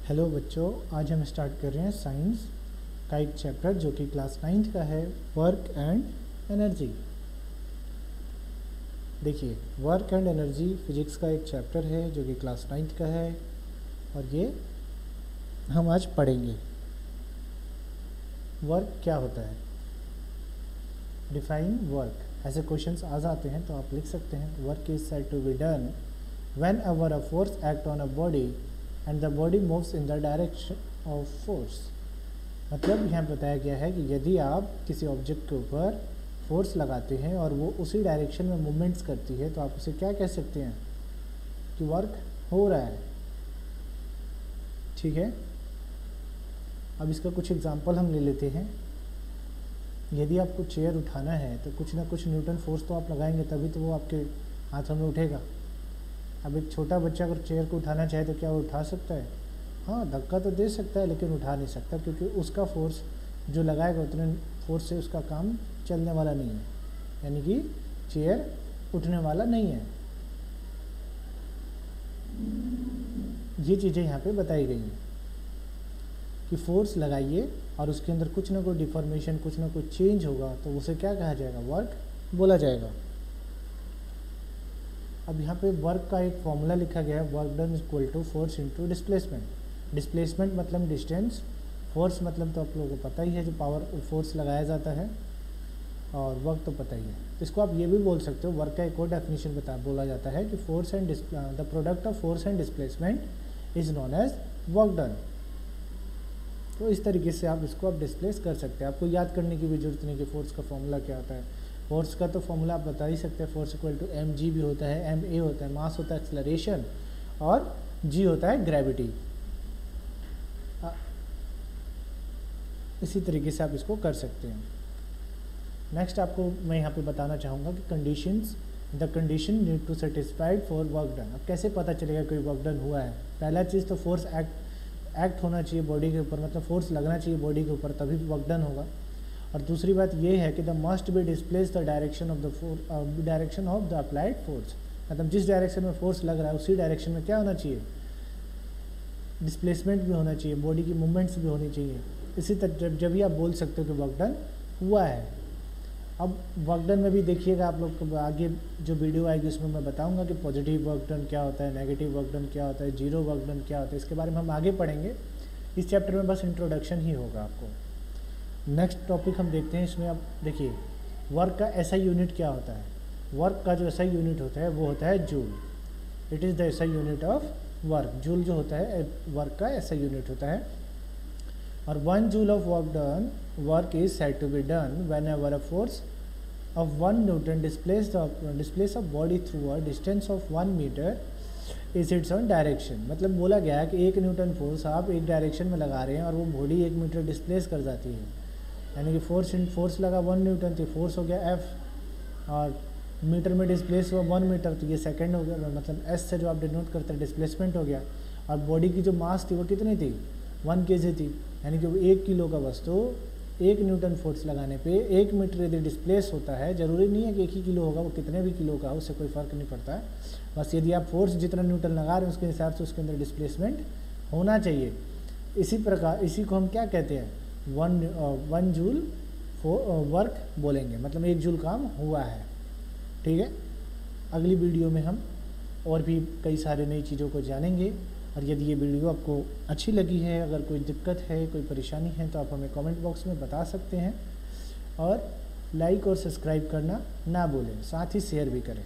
Hello बच्चों, आज हम स्टार्ट कर रहे हैं साइंस का एक चैप्टर जो कि क्लास 9th का है, वर्क एंड एनर्जी। देखिए, वर्क एंड एनर्जी फिजिक्स का एक चैप्टर है जो कि क्लास 9th का है और ये हम आज पढ़ेंगे। वर्क क्या होता है, डिफाइन वर्क। ऐसे क्वेश्चंस आ जाते हैं तो आप लिख सकते हैं, work is said to be done whenever a force act on a body and the body moves in the direction of force. मतलब यहाँ बताया गया है कि यदि आप किसी ऑब्जेक्ट के ऊपर फोर्स लगाते हैं और वो उसी डायरेक्शन में मूवमेंट्स करती है तो आप उसे क्या कह सकते हैं कि वर्क हो रहा है। ठीक है, अब इसका कुछ एग्जांपल हम ले लेते हैं। यदि आपको चेयर उठाना है तो कुछ ना कुछ न्यूटन फोर्स तो आप लगाएंगे, तभी तो वो आपके हाथों में उठेगा। अब एक छोटा बच्चा अगर चेयर को उठाना चाहे तो क्या वो उठा सकता है? हाँ, धक्का तो दे सकता है लेकिन उठा नहीं सकता, क्योंकि उसका फोर्स जो लगाएगा उतने फोर्स से उसका काम चलने वाला नहीं है, यानी कि चेयर उठने वाला नहीं है। ये चीज़ें यहाँ पे बताई गई हैं कि फोर्स लगाइए और उसके अंदर कुछ ना कुछ डिफॉर्मेशन, कुछ ना कुछ चेंज होगा तो उसे क्या कहा जाएगा? वर्क बोला जाएगा। अब यहाँ पे वर्क का एक फॉर्मूला लिखा गया है, work done equal to force into displacement. Displacement मतलब डिस्टेंस, फोर्स मतलब तो आप लोगों को पता ही है, जो पावर फोर्स लगाया जाता है, और वर्क तो पता ही है। तो इसको आप ये भी बोल सकते हो, वर्क का एक और डेफिनेशन बोला जाता है कि force and the product of force and displacement is known as work done. तो इस तरीके से आप इसको आप डिस्प्लेस कर सकते हैं। आपको याद करने की भी जरूरत नहीं कि फोर्स का फॉर्मूला क्या होता है। फोर्स का तो फॉर्मूला आप बता ही सकते हैं, फोर्स इक्वल टू mg भी होता है, ma होता है मास होता है एक्सेलरेशन, और g होता है ग्रेविटी। इसी तरीके से आप इसको कर सकते हैं। नेक्स्ट आपको मैं यहाँ पे बताना चाहूँगा कि conditions, the condition need to satisfied for work done. अब कैसे पता चलेगा कोई वर्क डन हुआ है? पहला चीज़ तो फोर्स एक्ट होना चाहिए बॉडी के ऊपर, मतलब फोर्स लगना चाहिए बॉडी के ऊपर, तभी वर्क डन होगा। और दूसरी बात ये है कि the must be displace the direction of the direction of the applied force. मतलब जिस डायरेक्शन में फोर्स लग रहा है उसी डायरेक्शन में क्या होना चाहिए? डिस्प्लेसमेंट भी होना चाहिए, बॉडी की मूवमेंट्स भी होनी चाहिए। इसी तरह जब भी आप बोल सकते हो कि वर्क डन हुआ है। अब वर्क डन में भी देखिएगा, आप लोग को आगे जो वीडियो आएगी उसमें मैं बताऊंगा कि पॉजिटिव वर्क डन क्या होता है, नेगेटिव वर्क डन क्या होता है, जीरो वर्क डन क्या होता है। इसके बारे में हम आगे पढ़ेंगे। इस चैप्टर में बस इंट्रोडक्शन ही होगा आपको। नेक्स्ट टॉपिक हम देखते हैं। इसमें आप देखिए, वर्क का एसआई यूनिट क्या होता है। वर्क का जो एसआई यूनिट होता है वो होता है joule. It is the SI unit of work. Joule जो होता है वर्क का एसआई यूनिट होता है। और 1 joule of work is said to be done whenever a force of 1 newton displace a body through a distance of 1 metre is its on direction. मतलब बोला गया है कि 1 न्यूटन फोर्स आप एक डायरेक्शन में लगा रहे हैं और वो बॉडी 1 मीटर डिस्प्लेस कर जाती है, यानी कि फोर्स लगा 1 न्यूटन, तो फोर्स हो गया F, और मीटर में डिस्प्लेस हुआ 1 मीटर, तो ये सेकंड हो गया, मतलब S से जो आप डिनोट करते हैं डिस्प्लेसमेंट हो गया। और बॉडी की जो मास थी वो कितनी थी? 1 kg थी, यानी कि वो 1 किलो का वस्तु 1 न्यूटन फोर्स लगाने पे 1 मीटर यदि डिस्प्लेस होता है, जरूरी नहीं है कि 1 ही किलो होगा, वो कितने भी किलो का हो, उससे कोई फ़र्क नहीं पड़ता है। बस यदि आप फोर्स जितना न्यूटन लगा रहे हैं उसके हिसाब से उसके अंदर डिस्प्लेसमेंट होना चाहिए। इसी प्रकार इसी को हम क्या कहते हैं? 1 जूल वर्क बोलेंगे, मतलब 1 जूल काम हुआ है। ठीक है, अगली वीडियो में हम और भी कई सारे नई चीज़ों को जानेंगे। और यदि ये वीडियो आपको अच्छी लगी है, अगर कोई दिक्कत है, कोई परेशानी है, तो आप हमें कमेंट बॉक्स में बता सकते हैं। और लाइक और सब्सक्राइब करना ना भूलें, साथ ही शेयर भी करें।